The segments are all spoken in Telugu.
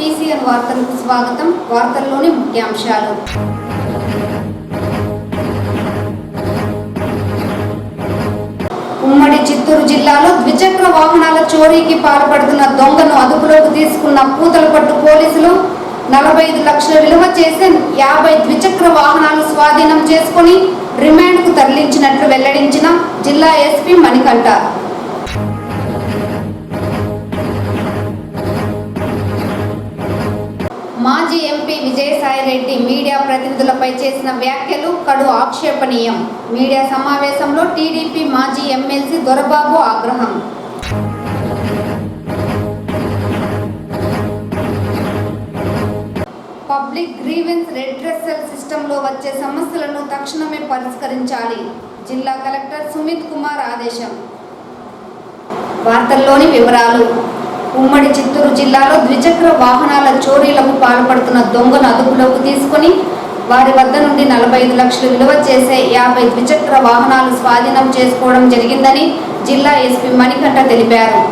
పీసీఎన్ వార్తలకు స్వాగతం. వార్తల్లోని ముఖ్యాంశాలు. ఉమ్మడి చిత్తూరు జిల్లాలో ద్విచక్ర వాహనాల చోరీకి పాల్పడుతున్న దొంగను అదుపులోకి తీసుకున్న పూతలపట్టు పోలీసులు 45 లక్షల విలువ చేసే 50 ద్విచక్ర వాహనాలు స్వాధీనం చేసుకుని రిమాండ్కు తరలించినట్లు వెల్లడించిన జిల్లా ఎస్పీ మణికంఠ. మాజీ ఎంపీ విజయసాయిరెడ్డి మీడియా ప్రతినిధులపై చేసిన వ్యాఖ్యలు కడు ఆక్షేపణీయం. మీడియా సమావేశంలో టీడీపీ మాజీ ఎమ్మెల్సీ దొరబాబు ఆగ్రహం. పబ్లిక్ గ్రీవెన్స్ రెడ్రెసల్ సిస్టంలో వచ్చే సమస్యలను తక్షణమే పరిష్కరించాలి. జిల్లా కలెక్టర్ సుమిత్ కుమార్ ఆదేశం. వార్తల్లోని వివరాలు. ఉమ్మడి చిత్తూరు జిల్లాలో ద్విచక్ర వాహనాల చోరీలకు పాల్పడుతున్న దొంగను అదుపులోకి తీసుకుని వారి వద్ద నుండి 45 లక్షలు విలువ చేసే 50 ద్విచక్ర వాహనాలు స్వాధీనం చేసుకోవడం జరిగిందని జిల్లా ఎస్పీ మణికంఠ తెలిపారు.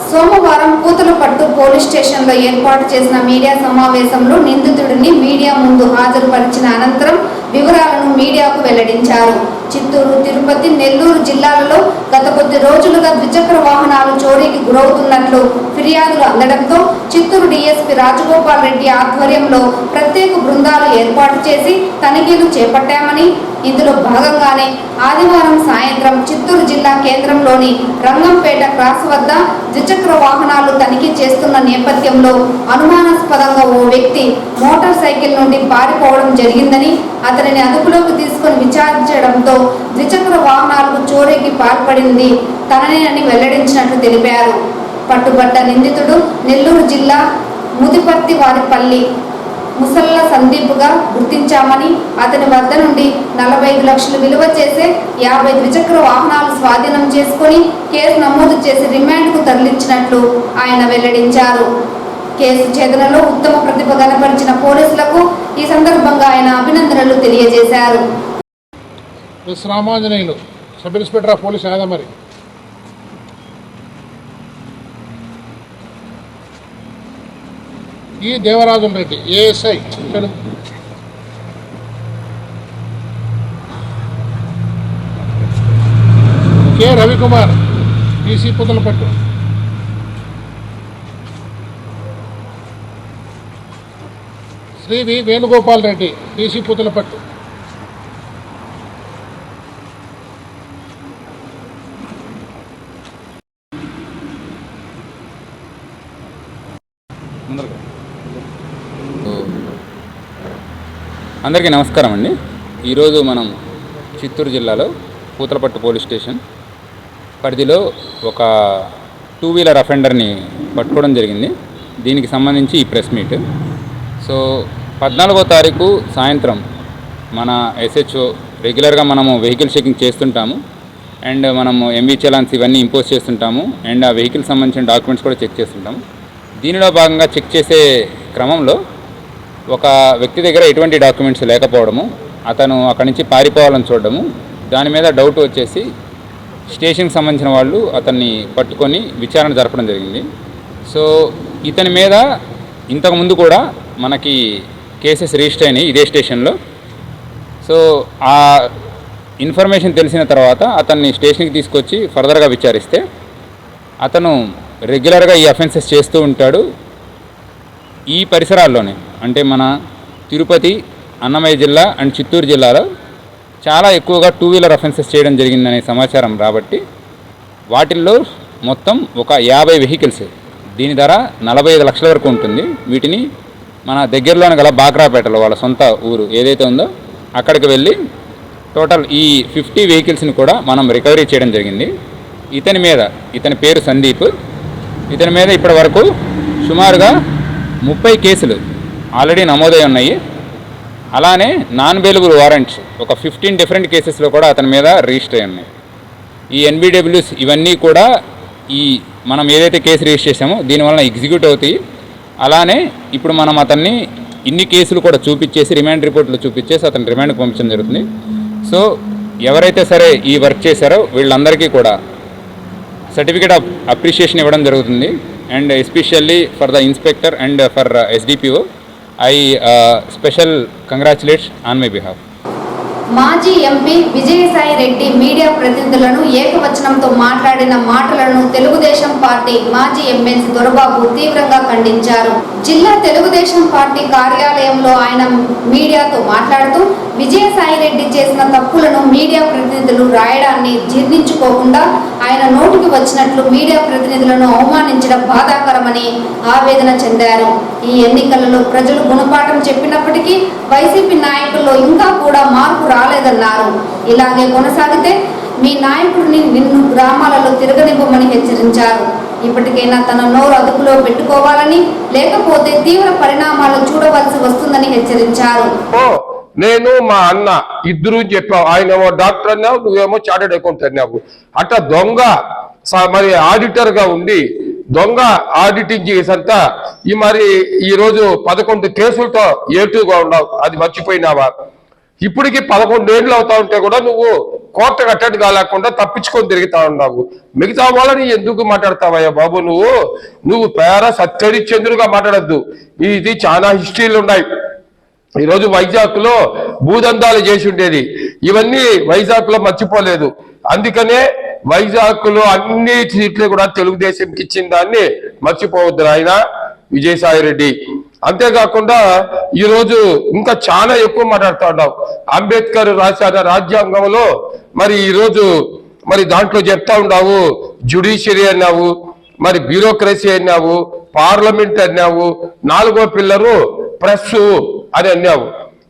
సోమవారం పూతలపట్టు పోలీస్ స్టేషన్లో ఏర్పాటు చేసిన మీడియా సమావేశంలో నిందితుడిని మీడియా ముందు హాజరుపరిచిన అనంతరం వివరాలను మీడియాకు వెల్లడించారు. చిత్తూరు, తిరుపతి, నెల్లూరు జిల్లాలలో గత కొద్ది రోజులుగా ద్విచక్ర వాహనాలు చోరీకి గురవుతున్నట్లు ఫిర్యాదులు అందడంతో చిత్తూరు డీఎస్పీ రాజగోపాల్ రెడ్డి ఆధ్వర్యంలో ప్రత్యేక బృందాలు ఏర్పాటు చేసి తనిఖీలు చేపట్టామని, ఇందులో భాగంగానే ఆదివారం సాయంత్రం చిత్తూరు జిల్లా కేంద్రంలోని రంగంపేట క్రాస్ వద్ద ద్విచక్ర వాహనాలు తనిఖీ చేస్తున్న నేపథ్యంలో అనుమానాస్పదంగా ఓ వ్యక్తి మోటార్ సైకిల్ నుండి పారిపోవడం జరిగిందని, అతనిని అదుపులోకి తీసుకుని విచారించడంతో ద్విచక్ర వాహనాలకు చోరీకి పాల్పడింది తననేనని వెల్లడించినట్లు తెలిపారు. పట్టుబడ్డ నిందితుడు నెల్లూరు జిల్లా ముదిపర్తి వారిపల్లి ముసల్ల సందీప్గా గుర్తించామని, అతని వద్ద నుండి 45 లక్షలు విలువ చేసే 50 ద్విచక్ర వాహనాలు స్వాధీనం చేసుకుని కేసు నమోదు చేసి రిమాండ్కు తరలించినట్లు ఆయన వెల్లడించారు. కేసు ఛేదనలో ఉత్తమ ప్రతిభ కనపరిచిన పోలీసులకు ఈ సందర్భంగా ఆయన అభినందనలు తెలియజేశారు. Ramanjaneyulu sub inspector of police Yadamari, ఈ Devarajula Reddy ASI, K Ravikumar PC Puthalapattu, Sri V Venugopal Reddy PC Puthalapattu, అందరికీ నమస్కారం అండి. ఈరోజు మనం చిత్తూరు జిల్లాలో పూతలపట్టు పోలీస్ స్టేషన్ పరిధిలో ఒక 2 వీలర్ అఫెండర్ని పట్టుకోవడం జరిగింది. దీనికి సంబంధించి ఈ ప్రెస్ మీట్. సో 14వ తారీఖు సాయంత్రం మన ఎస్హెచ్ఓ రెగ్యులర్గా మనము వెహికల్ చెకింగ్ చేస్తుంటాము అండ్ మనము ఎంవీ చలాన్స్ ఇవన్నీ ఇంపోజ్ చేస్తుంటాము అండ్ ఆ వెహికల్ సంబంధించిన డాక్యుమెంట్స్ కూడా చెక్ చేస్తుంటాము. దీనిలో భాగంగా చెక్ చేసే క్రమంలో ఒక వ్యక్తి దగ్గర ఎటువంటి డాక్యుమెంట్స్ లేకపోవడము, అతను అక్కడి నుంచి పారిపోవాలని చూడడము, దాని మీద డౌట్ వచ్చేసి స్టేషన్కి సంబంధించిన వాళ్ళు అతన్ని పట్టుకొని విచారణ జరపడం జరిగింది. సో ఇతని మీద ఇంతకుముందు కూడా మనకి కేసెస్ రిజిస్టర్ అయినాయి ఇదే స్టేషన్లో. సో ఆ ఇన్ఫర్మేషన్ తెలిసిన తర్వాత అతన్ని స్టేషన్కి తీసుకొచ్చి ఫర్దర్గా విచారిస్తే అతను రెగ్యులర్గా ఈ అఫెన్సెస్ చేస్తూ ఉంటాడు. ఈ పరిసరాల్లోనే అంటే మన తిరుపతి, అన్నమయ్య జిల్లా అండ్ చిత్తూరు జిల్లాలో చాలా ఎక్కువగా 2 వీలర్ అఫెన్సెస్ చేయడం జరిగిందనే సమాచారం రాబట్టి వాటిల్లో మొత్తం ఒక 50 వెహికల్స్, దీని ధర 45 లక్షల వరకు ఉంటుంది. వీటిని మన దగ్గరలోనే గల బాక్రాపేటలో వాళ్ళ సొంత ఊరు ఏదైతే ఉందో అక్కడికి వెళ్ళి టోటల్ ఈ 50 వెహికల్స్ని కూడా మనం రికవరీ చేయడం జరిగింది. ఇతని పేరు సందీప్. ఇతని మీద ఇప్పటి వరకు సుమారుగా 30 కేసులు ఆల్రెడీ నమోదై ఉన్నాయి. అలానే నాన్ బెయిలబుల్ వారెంట్స్ ఒక 15 డిఫరెంట్ కేసెస్లో కూడా అతని మీద రిజిస్టర్ అయి ఉన్నాయి. ఈ ఎన్బిడబ్ల్యూస్ ఇవన్నీ కూడా ఈ మనం ఏదైతే కేసు రిజిస్టర్ చేసామో దీనివల్ల ఎగ్జిక్యూట్ అవుతాయి. అలానే ఇప్పుడు మనం అతన్ని ఇన్ని కేసులు కూడా చూపించేసి రిమాండ్ రిపోర్ట్లు చూపించేసి అతని రిమాండ్కి పంపించడం జరుగుతుంది. సో ఎవరైతే సరే ఈ వర్క్ చేశారో వీళ్ళందరికీ కూడా సర్టిఫికేట్ ఆఫ్ అప్రిషియేషన్ ఇవ్వడం జరుగుతుంది. and especially for the inspector and for SDPO, I special congratulate on my behalf. మాజీ ఎంపీ విజయసాయి రెడ్డి మీడియా ప్రతినిధులను ఏకవచనంతో మాట్లాడిన మాటలను తెలుగుదేశం పార్టీ మాజీ ఎమ్మెల్సీ దొరబాబు తీవ్రంగా ఖండించారు. జిల్లా తెలుగుదేశం పార్టీ కార్యాలయంలో ఆయన మీడియాతో మాట్లాడుతూ విజయసాయి రెడ్డి చేసిన తప్పులను మీడియా ప్రతినిధులు రాయడాన్ని జీర్ణించుకోకుండా ఆయన నోటికి వచ్చినట్లు మీడియా ప్రతినిధులను అవమానించడం బాధాకరమని ఆవేదన చెందారు. ఈ ఎన్నికలలో ప్రజలు గుణపాఠం చెప్పినప్పటికీ వైసీపీ నాయకుల్లో ఇంకా కూడా మార్పు రాలేదన్నారు. ఇలాగే కొనసాగితే మీ నాయకుడిని నిన్ను గ్రామాలలో తిరగనివ్వమని హెచ్చరించారు. ఇప్పటికైనా తన నోరు అదుపులో పెట్టుకోవాలని, లేకపోతే తీవ్ర పరిణామాలు చూడవలసి వస్తుందని హెచ్చరించారు. నేను మా అన్న ఇద్దరు చెప్పావు. ఆయనేమో డాక్టర్ అన్నావు, నువ్వేమో చార్టెడ్ అకౌంట్ అన్నావు. అట్లా దొంగ మరి ఆడిటర్ గా ఉండి దొంగ ఆడిటింగ్ చేసంతా మరి ఈరోజు 11 కేసులతో ఏటుగా ఉన్నావు. అది మర్చిపోయినావా? ఇప్పటికి 11 ఏళ్ళు అవుతా ఉంటే కూడా నువ్వు కోర్టు అటెండ్ కాలేకుండా తప్పించుకొని తిరుగుతా ఉన్నావు. మిగతా వాళ్ళని ఎందుకు మాట్లాడతావయ్యా బాబు? నువ్వు పేర సత్యడి చంద్రుగా మాట్లాడద్దు. ఇది చాలా హిస్టరీలు ఉన్నాయి. ఈరోజు వైజాగ్ లో భూదందాలు చేసి ఉండేది, ఇవన్నీ వైజాగ్ లో మర్చిపోలేదు. అందుకనే వైజాగ్ లో అన్ని సీట్లు కూడా తెలుగుదేశంకి ఇచ్చిన దాన్ని మర్చిపోవద్దు ఆయన విజయసాయి రెడ్డి. అంతేకాకుండా ఈరోజు ఇంకా చాలా ఎక్కువ మాట్లాడుతూ ఉన్నావు. అంబేద్కర్ రాసిన రాజ్యాంగంలో మరి ఈరోజు మరి దాంట్లో చెప్తా ఉన్నావు, జ్యుడిషియరీ అన్నావు, మరి బ్యూరోక్రసీ అన్నావు, పార్లమెంట్ అన్నావు, 4వ పిల్లరు ప్రెస్ అని అన్నావు.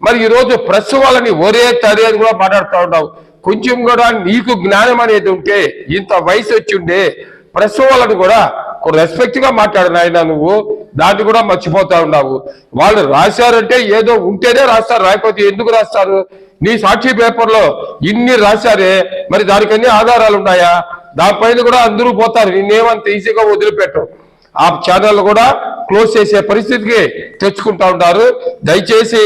మరి ఈరోజు ప్రెస్ వాళ్ళని ఒరే తరే అని కూడా మాట్లాడుతూ ఉన్నావు. కొంచెం కూడా నీకు జ్ఞానం అనేది ఉంటే, ఇంత వయసు వచ్చి ఉండే ప్రెస్ వాళ్ళని కూడా రెస్పెక్ట్ గా మాట్లాడిన ఆయన నువ్వు దాన్ని కూడా మర్చిపోతా ఉన్నావు. వాళ్ళు రాశారంటే ఏదో ఉంటేనే రాస్తారు, రాకపోతే ఎందుకు రాస్తారు? నీ సాక్షి పేపర్లో ఇన్ని రాశారే, మరి దానికి అన్ని ఆధారాలు ఉన్నాయా? దానిపైన కూడా అందరూ పోతారు, నిన్నేమంత ఈజీగా వదిలిపెట్టరు. ఆ ఛానల్ కూడా క్లోజ్ చేసే పరిస్థితికి తెచ్చుకుంటా ఉంటారు. దయచేసి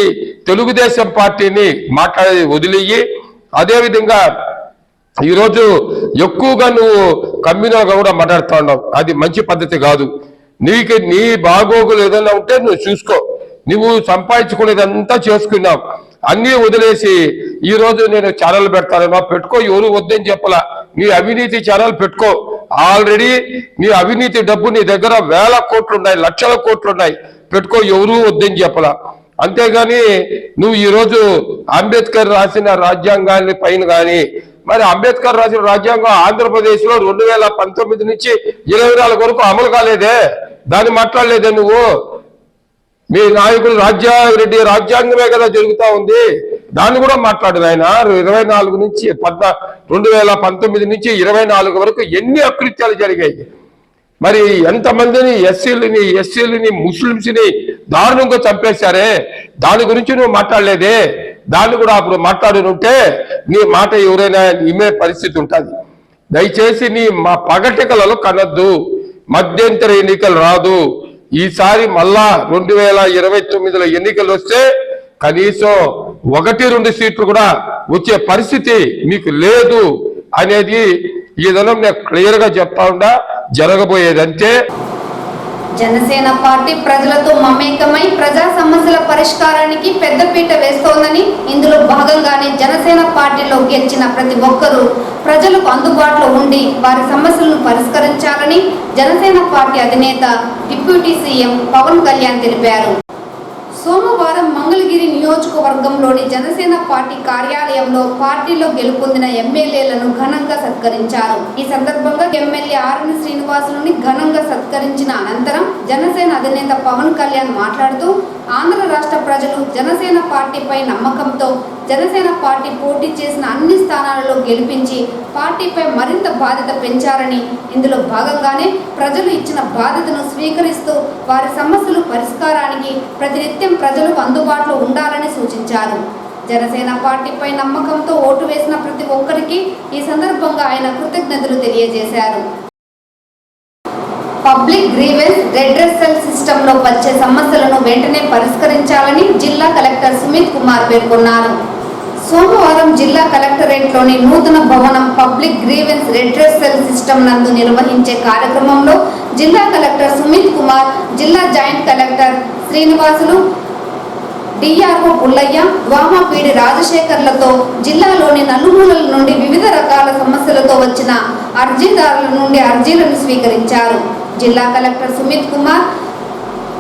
తెలుగుదేశం పార్టీని మాట్లాడేది వదిలేయి. అదేవిధంగా ఈరోజు ఎక్కువగా నువ్వు కమ్యూనల్గా కూడా మాట్లాడుతూ ఉన్నావు. అది మంచి పద్ధతి కాదు. నీ బాగోగులు ఏదైనా ఉంటే నువ్వు చూసుకో. నువ్వు సంపాదించుకునేదంతా చేసుకున్నావు, అన్నీ వదిలేసి ఈరోజు నేను ఛానల్ పెడతానన్నా పెట్టుకో, ఎవరు వద్దని చెప్పలా. నీ అవినీతి ఛానల్ పెట్టుకో. ఆల్రెడీ నీ అవినీతి డబ్బు నీ దగ్గర 1000 కోట్లు ఉన్నాయి, లక్షల కోట్లు ఉన్నాయి, పెట్టుకో, ఎవరు వద్దని చెప్పలా. అంతేగాని నువ్వు ఈరోజు అంబేద్కర్ రాసిన రాజ్యాంగాన్ని పైన కానీ, మరి అంబేద్కర్ రాసిన రాజ్యాంగం ఆంధ్రప్రదేశ్ లో 2019 నుంచి 24 వరకు అమలు కాలేదే, దాన్ని మాట్లాడలేదే నువ్వు? మీ నాయకులు రెడ్డి రాజ్యాంగమే కదా జరుగుతా ఉంది, దాన్ని కూడా మాట్లాడు ఆయన. 24 నుంచి 2019 నుంచి 24 వరకు ఎన్ని అకృత్యాలు జరిగాయి? మరి ఎంతమందిని ఎస్సీలని ముస్లింస్ని దారుణంగా చంపేశారే, దాని గురించి నువ్వు మాట్లాడలేదే. దాన్ని కూడా అప్పుడు మాట్లాడునుంటే నీ మాట ఎవరైనా ఇమే పరిస్థితి ఉంటుంది. దయచేసి నీ మా పగటికలలో కనద్దు. మధ్యంతర ఎన్నికలు రాదు. ఈసారి మళ్ళా 2029లో ఎన్నికలు వస్తే కనీసం 1-2 సీట్లు కూడా వచ్చే పరిస్థితి మీకు లేదు అనేది ఈ దినం నేను క్లియర్ గా చెప్తా ఉండా. జరగబోయేదంటే జనసేన పార్టీ ప్రజలతో మమేకమై ప్రజా సమస్యల పరిష్కారానికి పెద్దపీట వేస్తోందని, ఇందులో భాగంగానే జనసేన పార్టీలో గెలిచిన ప్రతి ఒక్కరూ ప్రజలకు అందుబాటులో ఉండి వారి సమస్యలను పరిష్కరించాలని జనసేన పార్టీ అధినేత డిప్యూటీ సీఎం పవన్ కళ్యాణ్ తెలిపారు. సోమవారం మంగళగిరి నియోజకవర్గంలోని జనసేన పార్టీ కార్యాలయంలో పార్టీలో గెలుపొందిన ఎమ్మెల్యేలను ఘనంగా సత్కరించారు. ఈ సందర్భంగా ఎమ్మెల్యే ఆర్ఎన్ శ్రీనివాసులని ఘనంగా సత్కరించిన అనంతరం జనసేన అధినేత పవన్ కళ్యాణ్ మాట్లాడుతూ, ఆంధ్ర రాష్ట్ర ప్రజలు జనసేన పార్టీపై నమ్మకంతో జనసేన పార్టీ పోటీ చేసిన అన్ని స్థానాలలో గెలిపించి పార్టీపై మరింత బాధ్యత పెంచారని, ఇందులో భాగంగానే ప్రజలు ఇచ్చిన బాధ్యతను స్వీకరిస్తూ వారి సమస్యలు పరిష్కారానికి ప్రతినిత్యం ప్రజలకు అందుబాటులో ఉండాలని సూచించారు. జనసేన పార్టీపై నమ్మకంతో ఓటు వేసిన ప్రతి ఒక్కరికి ఈ సందర్భంగా ఆయన కృతజ్ఞతలు తెలియజేశారు. పబ్లిక్ గ్రీవెన్స్ రెడ్రెసల్ సిస్టంలో వచ్చే సమస్యలను వెంటనే పరిష్కరించాలని జిల్లా కలెక్టర్ సుమిత్ కుమార్ పేర్కొన్నారు. సోమవారం జిల్లా కలెక్టరేట్లోని నూతన భవనం పబ్లిక్ గ్రీవెన్స్ రెడ్రెసల్ సిస్టమ్ నందు నిర్వహించే కార్యక్రమంలో జిల్లా కలెక్టర్ సుమిత్ కుమార్, జిల్లా joint collector Srinivasulu, DRO Pullaiah, DWMA PD రాజశేఖర్లతో జిల్లాలోని నలుమూలల నుండి వివిధ రకాల సమస్యలతో వచ్చిన అర్జీదారుల నుండి అర్జీలను స్వీకరించారు. జిల్లా కలెక్టర్ సుమిత్ కుమార్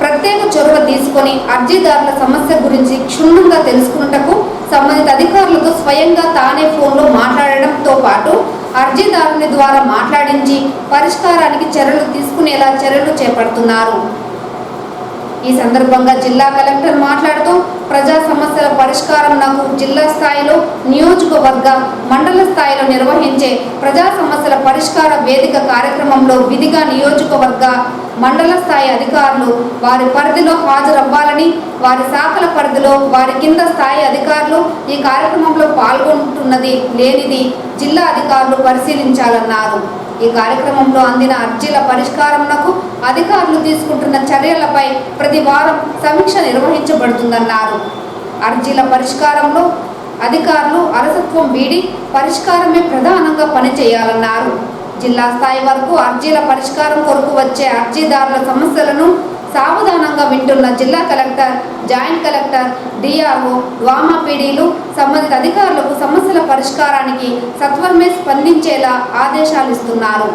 ప్రత్యేక చొరవ తీసుకొని అర్జీదారుల సమస్య గురించి క్షుణ్ణంగా తెలుసుకున్నటకు సంబంధిత అధికారులతో స్వయంగా తానే ఫోన్లో మాట్లాడడంతో పాటు అర్జీదారుని ద్వారా మాట్లాడించి పరిష్కారానికి చర్యలు తీసుకునేలా చర్యలు చేపడుతున్నారు. ఈ సందర్భంగా జిల్లా కలెక్టర్ మాట్లాడుతూ ప్రజా సమస్యల పరిష్కారం నాకు జిల్లా స్థాయిలో, నియోజకవర్గ, మండల స్థాయిలో నిర్వహించే ప్రజా సమస్యల పరిష్కార వేదిక కార్యక్రమంలో విధిగా నియోజకవర్గ, మండల స్థాయి అధికారులు వారి పరిధిలో హాజరవ్వాలని, వారి శాఖల పరిధిలో వారి కింద స్థాయి అధికారులు ఈ కార్యక్రమంలో పాల్గొంటున్నది లేనిది జిల్లా అధికారులు పరిశీలించాలన్నారు. ఈ కార్యక్రమంలో అందిన అర్జీల పరిష్కారంకు అధికారులు తీసుకుంటున్న చర్యలపై ప్రతి వారం సమీక్ష నిర్వహించబడుతుందన్నారు. అర్జీల పరిష్కారంలో అధికారులు అలసత్వం వీడి పరిష్కారమే ప్రధానంగా పనిచేయాలన్నారు. జిల్లా స్థాయి వరకు అర్జీల పరిష్కారం కొరకు వచ్చే అర్జీదారుల సమస్యలను సావధానంగా వింటున్న జిల్లా కలెక్టర్, జాయింట్ కలెక్టర్, డిఆర్ఓ, ద్వామాపీడీలు సంబంధిత అధికారులకు సమస్యల పరిష్కారానికి సత్వరమే స్పందించేలా ఆదేశాలు ఇస్తున్నారు.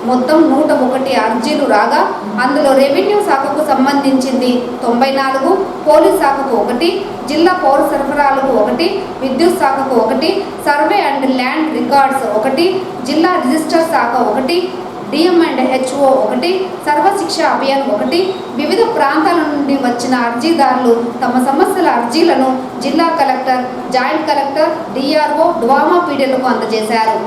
మొత్తం 101 అర్జీలు రాగా అందులో రెవెన్యూ శాఖకు సంబంధించింది 94, పోలీస్ శాఖకు 1, జిల్లా పౌర సరఫరాలకు 1, విద్యుత్ శాఖకు 1, సర్వే అండ్ ల్యాండ్ రికార్డ్స్ 1, జిల్లా రిజిస్టర్ శాఖ 1, DM&HO 1, సర్వశిక్ష అభియాన్ 1. వివిధ ప్రాంతాల నుండి వచ్చిన అర్జీదారులు తమ సమస్యల అర్జీలను జిల్లా కలెక్టర్, జాయింట్ కలెక్టర్, డిఆర్ఓ, ద్వామాపీడీలకు అందజేశారు.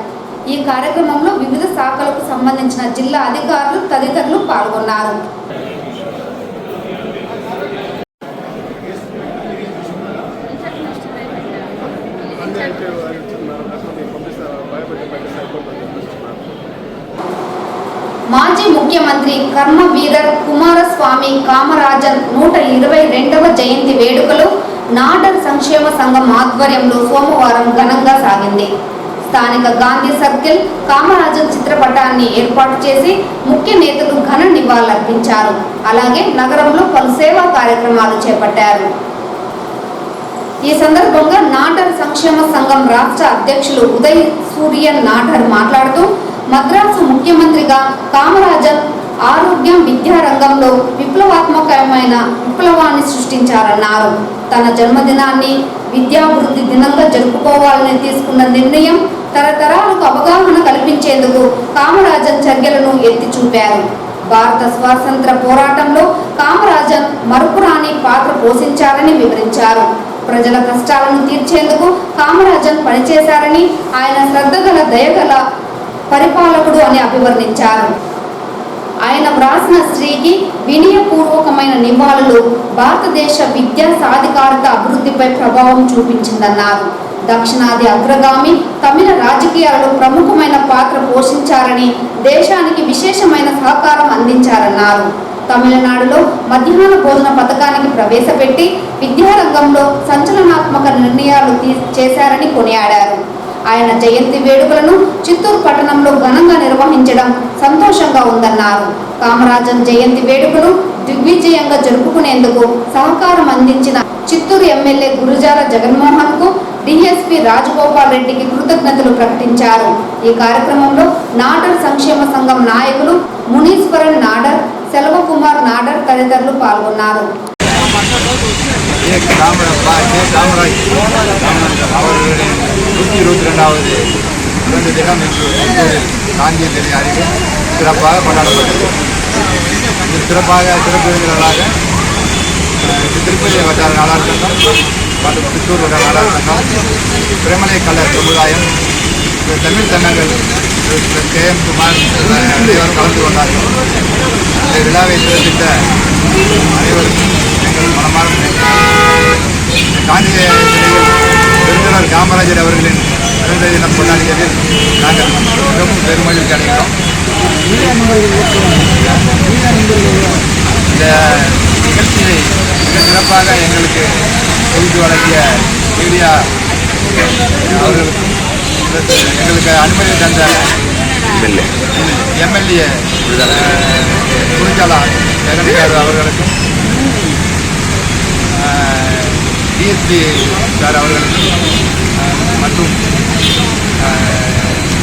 ఈ కార్యక్రమంలో వివిధ శాఖలకు సంబంధించిన జిల్లా అధికారులు తదితరులు పాల్గొన్నారు. మాజీ ముఖ్యమంత్రి కర్మవీరర్ కుమారస్వామి కామరాజన్ 122వ జయంతి వేడుకలు నాడర్ సంక్షేమ సంఘం ఆధ్వర్యంలో సోమవారం ఘనంగా సాగింది. స్థానిక గాంధీ సర్కిల్ కామరాజన్ చిత్రపటాన్ని ఏర్పాటు చేసి ముఖ్య నేతలు ఘన నివాళులర్పించారు. అలాగే నగరంలో పలు సేవా కార్యక్రమాలు చేపట్టారు. ఈ సందర్భంగా నాడర్ సంక్షేమ సంఘం రాష్ట్ర అధ్యక్షులు ఉదయ్ సూర్యన్ నాడర్ మాట్లాడుతూ మద్రాసు ముఖ్యమంత్రిగా కామరాజన్ ఆరోగ్యం, విద్యా రంగంలో విప్లవాన్ని సృష్టించారన్నారు. తన జన్మదినాన్ని విద్యాభివృద్ధి దినంగా జరుపుకోవాలని తీసుకున్న నిర్ణయం తరతరాలకు అవగాహన కల్పించేందుకు కామరాజన్ చర్యలను ఎత్తి చూపారు. భారత స్వాతంత్ర పోరాటంలో కామరాజన్ మరుపురాని పాత్ర పోషించారని వివరించారు. ప్రజల కష్టాలను తీర్చేందుకు కామరాజన్ పనిచేశారని, ఆయన శ్రద్ధగల, దయగల పరిపాలకుడు అని అభివర్ణించారు. ఆయన వ్రాసిన స్త్రీకి వినయపూర్వకమైన నివాళులు భారతదేశ విద్యా సాధికారత అభివృద్ధిపై ప్రభావం చూపించిందన్నారు. దక్షిణాది అగ్రగామి తమిళ రాజకీయాలలో ప్రముఖమైన పాత్ర పోషించారని, దేశానికి విశేషమైన సహకారం అందించారన్నారు. తమిళనాడులో మధ్యాహ్న భోజన పథకానికి ప్రవేశపెట్టి విద్యారంగంలో సంచలనాత్మక నిర్ణయాలు చేశారని కొనియాడారు. ఆయన జయంతి వేడుకలను చిత్తూరు పట్టణంలో ఘనంగా నిర్వహించడం సంతోషంగా ఉందన్నారు. కామరాజన్ జయంతి వేడుకలు దిగ్విజయంగా జరుపుకునేందుకు సహకారం అందించిన చిత్తూరు ఎమ్మెల్యే గురుజాల జగన్మోహన్ కు, డిఎస్పీ రాజగోపాల్ రెడ్డికి కృతజ్ఞతలు ప్రకటించారు. ఈ కార్యక్రమంలో నాడర్ సంక్షేమ సంఘం నాయకులు మునీశ్వరన్ నాడర్, సెల్వకుమార్ నాడర్ తదితరులు పాల్గొన్నారు. பிறந்த தினம் இன்று காந்தி ஜெயந்தி அருகே சிறப்பாக கொண்டாடப்பட்டது. சிறப்பு விருந்தினராக திருப்பதி வட்டார நாடார் சங்கம் மற்றும் சித்தூர் வட்டார நாடார் சங்கம், பிரமலை கல்லர் சமுதாயம், தமிழ் சங்கங்கள் KM குமார் அனைவரும் கலந்து கொண்டார்கள். இந்த விழாவை சிறப்பித்த அனைவருக்கும் எங்கள் மனமார்ந்த காந்தி பெருந்தலைவர் காமராஜர் அவர்களின் பிறந்த தினம் கொண்டாடியதில் நாங்கள் மிகவும் பெருமகிழ்ச்சி அடைகிறோம். இந்த நிகழ்ச்சியை மிக சிறப்பாக எங்களுக்கு தொகுத்து வழங்கிய மீடியா அவர்களுக்கும் எங்களுக்கு அனுமதி தந்த எம்எல்ஏ குருஜாலா ஜெகன் அவர்களுக்கும் டிஎஸ்பி சார் அவர்களுக்கும் மற்றும்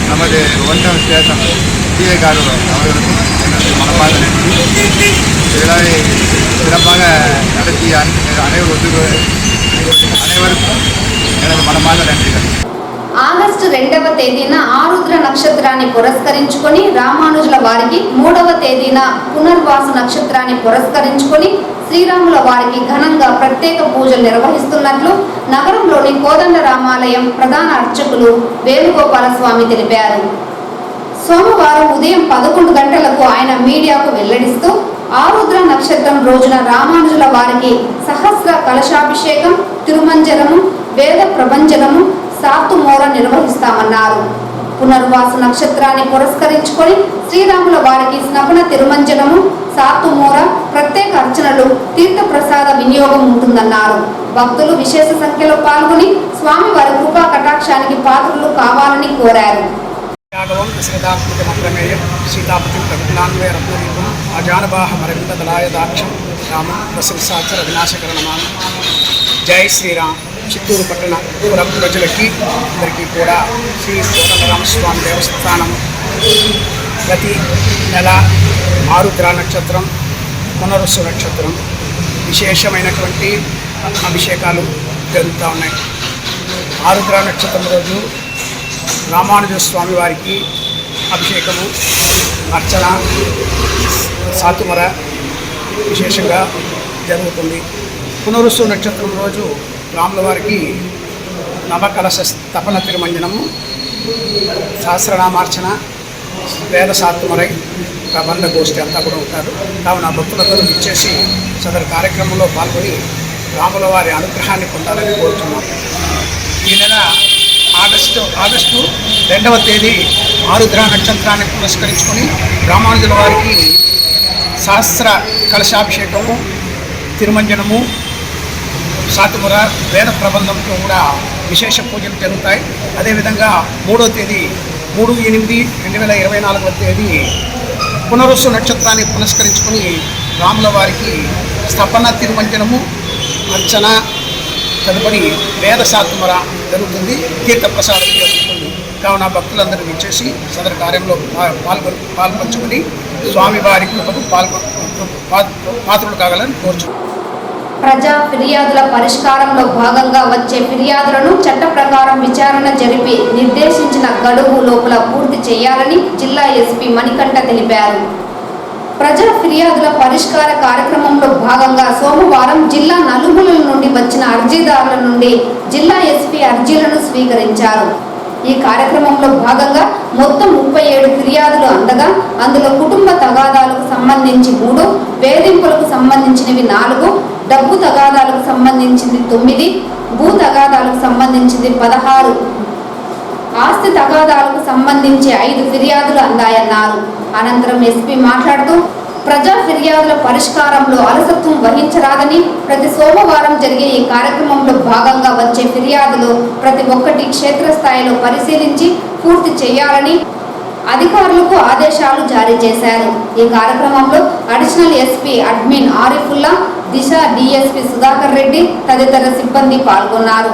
நமது ஒன்றாம் ஸ்டேஷன் டிஏ கார் அவர்களுக்கும் எனது மனமார்ந்த நன்றி. விழாவை சிறப்பாக நடத்திய அனைவருக்கும் எனது மனமார்ந்த நன்றிகள். ఆగస్టు 2వ తేదీన ఆరుద్ర నక్షత్రాన్ని పురస్కరించుకొని రామానుజుల వారికి 3వ తేదీన పునర్వాసు నక్షత్రాన్ని పురస్కరించుకొని శ్రీరాముల వారికి ఘనంగా ప్రత్యేక పూజలు నిర్వహిస్తున్నట్లు నగరంలోని కోదండ రామాలయం ప్రధాన అర్చకులు వేణుగోపాల స్వామి తెలిపారు. సోమవారం ఉదయం 11 గంటలకు ఆయన మీడియాకు వెల్లడిస్తూ ఆరుద్ర నక్షత్రం రోజున రామానుజుల వారికి సహస్ర కలశాభిషేకం, తిరుమంజనము, వేద ప్రభంజనము, సాతుమోర నిర్వహిస్తామన్నారు. పునర్వాసు నక్షత్రాన్ని పురస్కరించుకొని శ్రీరాముల వారికి స్నపన తిరుమంజనము, సాతుమోర, ప్రత్యేక అర్చనలు, తీర్థప్రసాద వినియోగం ఉంటుందన్నారు. భక్తులు విశేష సంఖ్యలో పాల్గొని స్వామివారి కృపా కటాక్షానికి పాత్రలు కావాలని కోరారు. యాగవం దశరథాత్మకమప్రమేయం సీతాపతిం ప్రజ్ఞాన్వయ రత్నదీపం అజానబాహమరవింద దళాయదాక్షం రామం ప్రశంసాచర వినాశకరణమానం. జై శ్రీరామ్. చిత్తూరు పట్టణ ప్రజలకి అందరికీ కూడా శ్రీ కోదండరామస్వామి దేవస్థానం ప్రతి నెల ఆరుద్ర నక్షత్రం, పునరుసు నక్షత్రం విశేషమైనటువంటి అభిషేకాలు జరుగుతూ ఉన్నాయి. ఆరుద్ర నక్షత్రం రోజు రామానుజ స్వామి వారికి అభిషేకము, అర్చన, సాతుమర విశేషంగా జరుగుతుంది. పునరుసు నక్షత్రం రోజు రాముల వారికి నవకలశ స్థపన తిరుమంజనము, సహస్రనామార్చన, వేద సాతుమరై ప్రబంధ గోష్ఠి అంతా కూడా ఉంటారు. కావున భక్తులందరూ ఇచ్చేసి సదరు కార్యక్రమంలో పాల్గొని రాముల వారి అనుగ్రహాన్ని పొందాలని కోరుతున్నాం. ఈ నెల ఆగస్టు 2వ తేదీ ఆరుద్ర నక్షత్రాన్ని పురస్కరించుకొని రామానుజుల వారికి సహస్ర కలశాభిషేకము, తిరుమంజనము, సాతుముర, వేద ప్రబంధంతో కూడా విశేష పూజలు జరుగుతాయి. అదేవిధంగా 3వ తేదీ 3/8/2024 తేదీ పునరుసు నక్షత్రాన్ని పురస్కరించుకొని రాముల వారికి స్థపన తిరుమంజనము, అర్చన, తదుపరి వేద సాతుమర జరుగుతుంది. తీర్థప్రసాదం జరుగుతుంది. కావున భక్తులందరూ ఇచ్చేసి సదరు కార్యంలో పాల్పంచుకొని స్వామివారి కృపకు పాత్రలు కాగలని కోరుచున్నాం. ప్రజా ఫిర్యాదుల పరిష్కారంలో భాగంగా వచ్చే ఫిర్యాదులను చట్ట ప్రకారం విచారణ జరిపి నిర్దేశించిన గడువు లోపల పూర్తి చేయాలని జిల్లా ఎస్పీ మణికంఠ తెలిపారు. ప్రజా ఫిర్యాదుల పరిష్కార కార్యక్రమంలో భాగంగా సోమవారం జిల్లా నలుమూలల నుండి వచ్చిన అర్జీదారుల నుండి జిల్లా ఎస్పీ అర్జీలను స్వీకరించారు. ఈ కార్యక్రమంలో భాగంగా మొత్తం 37 ఫిర్యాదులు అందగా అందులో కుటుంబ తగాదాలకు సంబంధించి 3, వేధింపులకు సంబంధించినవి 4, డబ్బు తగాదాలకు సంబంధించింది 9, భూ తగాదాలకు సంబంధించింది 16, ఆస్తి తగాదాలకు సంబంధించి 5 ఫిర్యాదులు అందాయన్నారు. అనంతరం ఎస్పీ మాట్లాడుతూ ప్రజా ఫిర్యాదుల పరిష్కారంలో అలసత్వం వహించరాదని, ప్రతి సోమవారం జరిగే ఈ కార్యక్రమంలో భాగంగా వచ్చే ఫిర్యాదులు ప్రతి ఒక్కటి క్షేత్రస్థాయిలో పరిశీలించి పూర్తి చేయాలని అధికారులకు ఆదేశాలు జారీ చేశారు. ఈ కార్యక్రమంలో అడిషనల్ ఎస్పీ అడ్మిన్ ఆరిఫుల్లా, దిశ డిఎస్పీ సుధాకర్ రెడ్డి తదితర సిబ్బంది పాల్గొన్నారు.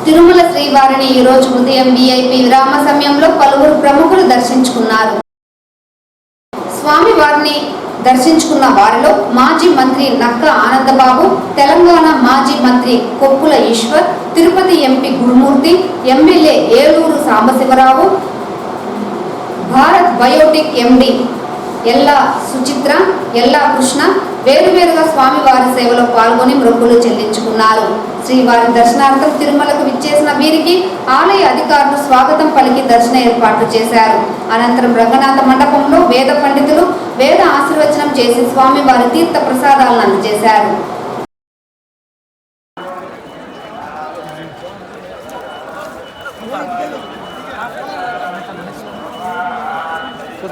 తిరుమల శ్రీవారిని ఈ రోజు ఉదయం విఐపి విరామ సమయంలో పలువురు ప్రముఖులు దర్శించుకున్నారు. స్వామివారిని దర్శించుకున్న వారిలో మాజీ మంత్రి నక్క ఆనందబాబు, తెలంగాణ మాజీ మంత్రి కొప్పుల ఈశ్వర్, తిరుపతి ఎంపీ గురుమూర్తి, ఎమ్మెల్యే ఏలూరు సాంబశివరావు, భారత్ బయోటిక్ ఎండి ఎల్లా సుచిత్ర, ఎల్లా కృష్ణ వేరువేరుగా స్వామివారి సేవలో పాల్గొని మొక్కులు చెల్లించుకున్నారు. శ్రీవారి దర్శనార్థం తిరుమలకు విచ్చేసిన వీరికి ఆలయ అధికారులు స్వాగతం పలికి దర్శన ఏర్పాట్లు చేశారు. అనంతరం రంగనాథ మండపంలో వేద పండితులు వేద ఆశీర్వచనం చేసి స్వామివారి తీర్థ ప్రసాదాలను అందజేశారు.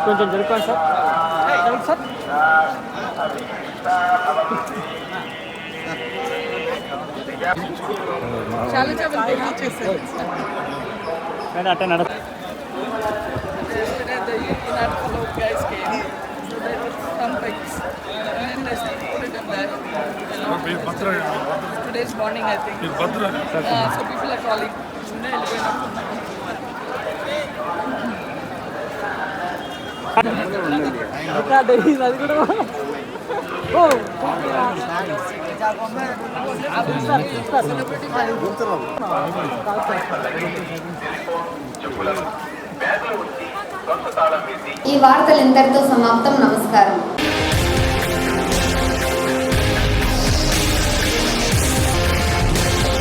కొంచెం జరుపుకోండి సార్. సార్ కానీ అట్టే నడ Today's morning, I think. So people are calling. అది కూడా ఈ వార్తలు ఇంతటితో సమాప్తం. నమస్కారం.